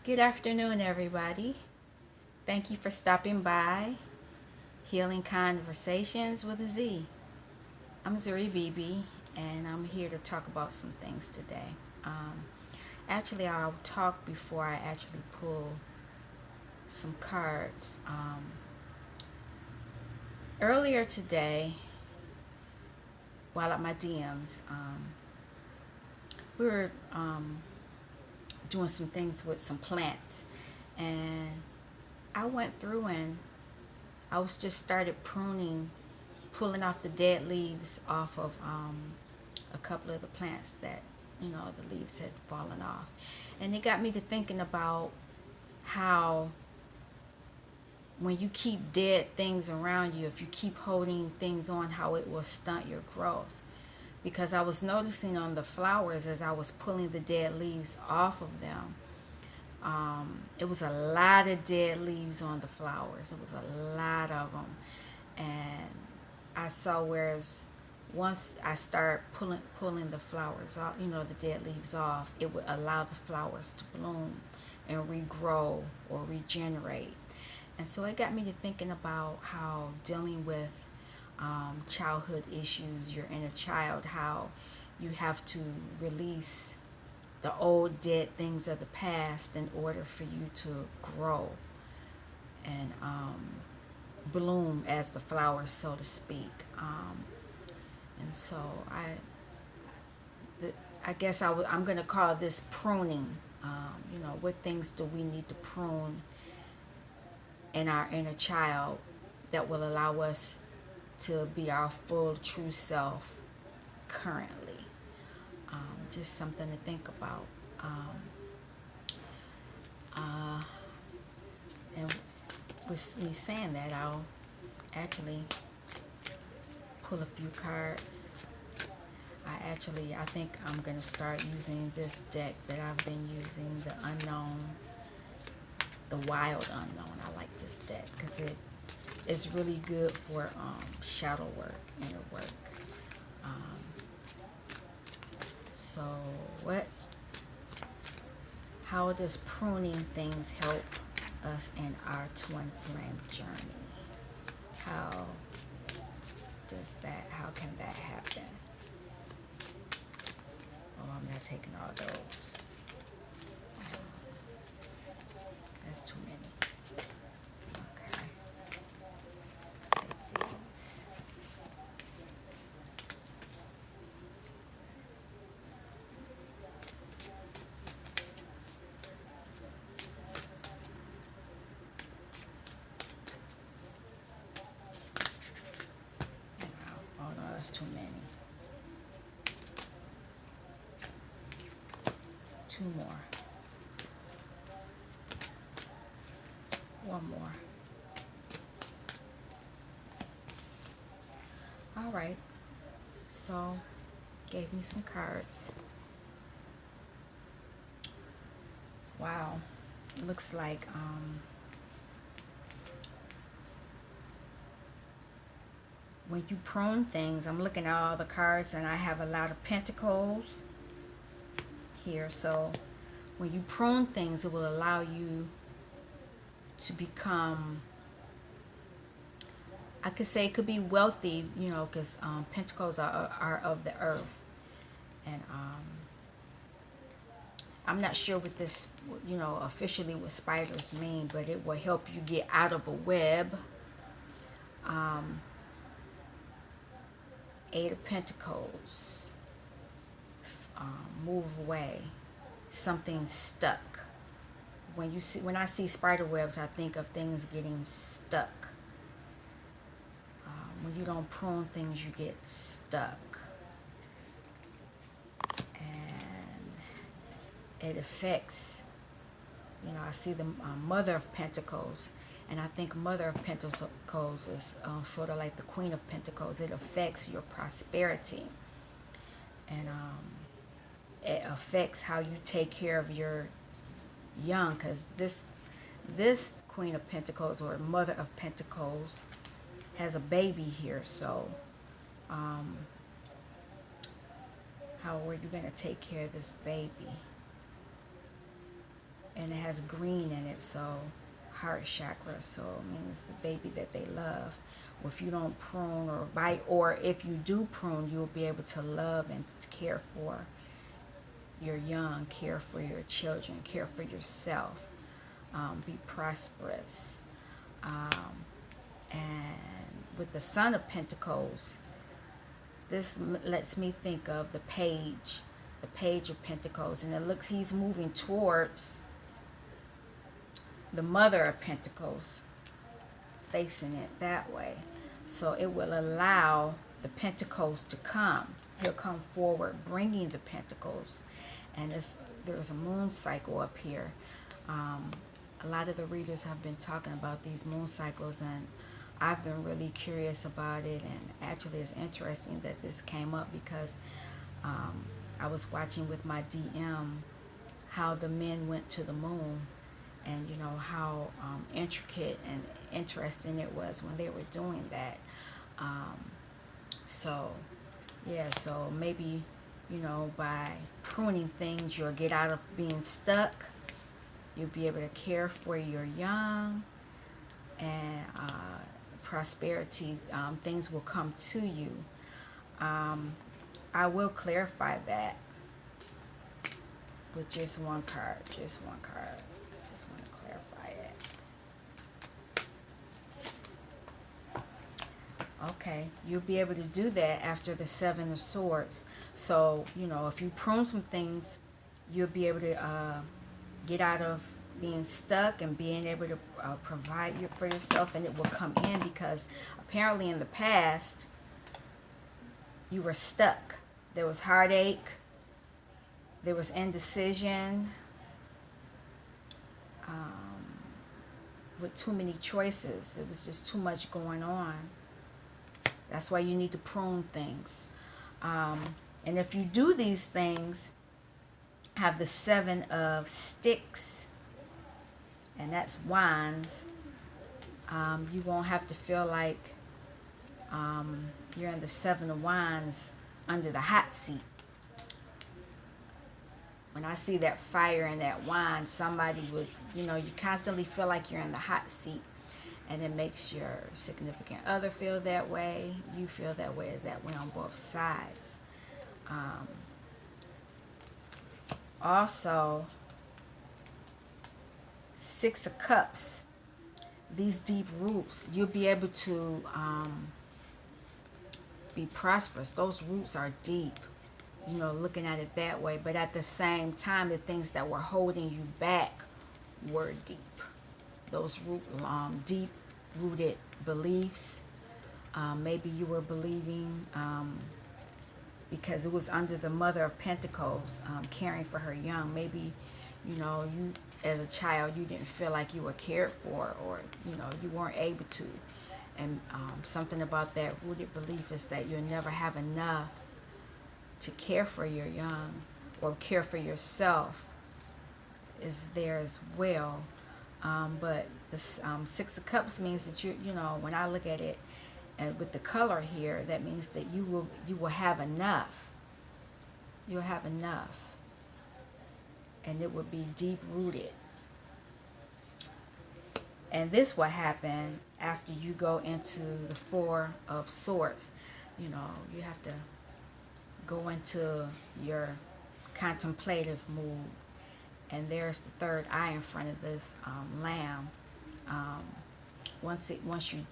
Good afternoon, everybody. Thank you for stopping by Healing Conversations with a Z. I'm Zuri Bibi, and I'm here to talk about some things today. Um, I'll talk before I actually pull some cards. Earlier today, while at my DMs, we were doing some things with some plants, and I went through and I was just started pruning, pulling off the dead leaves off of a couple of the plants that, the leaves had fallen off. And it got me to thinking about how when you keep dead things around you, if you keep holding things on, how it will stunt your growth. Because I was noticing on the flowers as I was pulling the dead leaves off of them, it was a lot of dead leaves on the flowers. It was a lot of them. And I saw whereas once I start pulling the flowers off, the dead leaves off, it would allow the flowers to bloom and regrow or regenerate. And so it got me to thinking about how dealing with childhood issues, your inner child, how you have to release the old dead things of the past in order for you to grow and bloom as the flowers, so to speak. And so the, I guess I'm going to call this pruning. What things do we need to prune in our inner child that will allow us to be our full true self currently? Just something to think about. Um, uh, and with me saying that, I'll actually pull a few cards. I think I'm going to start using this deck that I've been using, the Wild Unknown. I like this deck because it's really good for shadow work, inner work. Um, so what? How does pruning things help us in our twin flame journey? How how can that happen? Oh, I'm not taking all those. That's too many. Okay. Take these. Oh no, that's too many. Two more. One more. All right. So, gave me some cards. Wow. Looks like when you prune things, I'm looking at all the cards and I have a lot of pentacles here. So, when you prune things, it will allow you to become, I could say it could be wealthy, because pentacles are of the earth. And I'm not sure what this, officially what spiders mean, but it will help you get out of a web. Um, Eight of Pentacles, move away, something stuck. When I see spider webs, I think of things getting stuck. When you don't prune things, you get stuck, and it affects. I see the Mother of Pentacles, and I think Mother of Pentacles is sort of like the Queen of Pentacles. It affects your prosperity, and it affects how you take care of your young. Because this Queen of Pentacles or Mother of Pentacles has a baby here, so how are you going to take care of this baby? and it has green in it, so heart chakra, so it means the baby that they love. Well, if you don't prune or bite, or if you do prune, you'll be able to love and care for your young, care for your children, care for yourself, be prosperous. Um, and with the Son of Pentacles, this lets me think of the page of Pentacles, and it looks he's moving towards the Mother of Pentacles, facing it that way. So it will allow the Pentacles to come. He'll come forward bringing the Pentacles. And there's a moon cycle up here. A lot of the readers have been talking about these moon cycles, and I've been really curious about it. And actually it's interesting that this came up because I was watching with my DM how the men went to the moon, and you know how intricate and interesting it was when they were doing that. So yeah, so maybe, you know, by pruning things, you'll get out of being stuck. You'll be able to care for your young, and prosperity, things will come to you. I will clarify that with just one card. Just one card. Just want to clarify it. Okay, you'll be able to do that after the Seven of Swords. So, you know, if you prune some things, you'll be able to get out of being stuck and being able to provide for yourself, and it will come in because apparently in the past you were stuck. There was heartache, there was indecision, with too many choices. It was just too much going on. That's why you need to prune things. And if you do these things, have the Seven of Sticks, and that's wands, you won't have to feel like you're in the Seven of Wands under the hot seat. When I see that fire in that wand, somebody was, you know, you constantly feel like you're in the hot seat, and it makes your significant other feel that way. You feel that way on both sides. Also, Six of Cups, these deep roots, you'll be able to be prosperous. Those roots are deep, you know, looking at it that way. But at the same time, the things that were holding you back were deep. Those deep rooted beliefs. Maybe you were believing because it was under the Mother of Pentacles, caring for her young. Maybe, you know, you as a child, you didn't feel like you were cared for, or, you know, you weren't able to. And something about that rooted belief is that you'll never have enough to care for your young or care for yourself is there as well. But the Six of Cups means that you know, when I look at it, and with the color here, that means that you will have enough. You'll have enough, and it will be deep rooted. And this will happen after you go into the Four of Swords. You know, you have to go into your contemplative mood, and there's the third eye in front of this lamb. Once you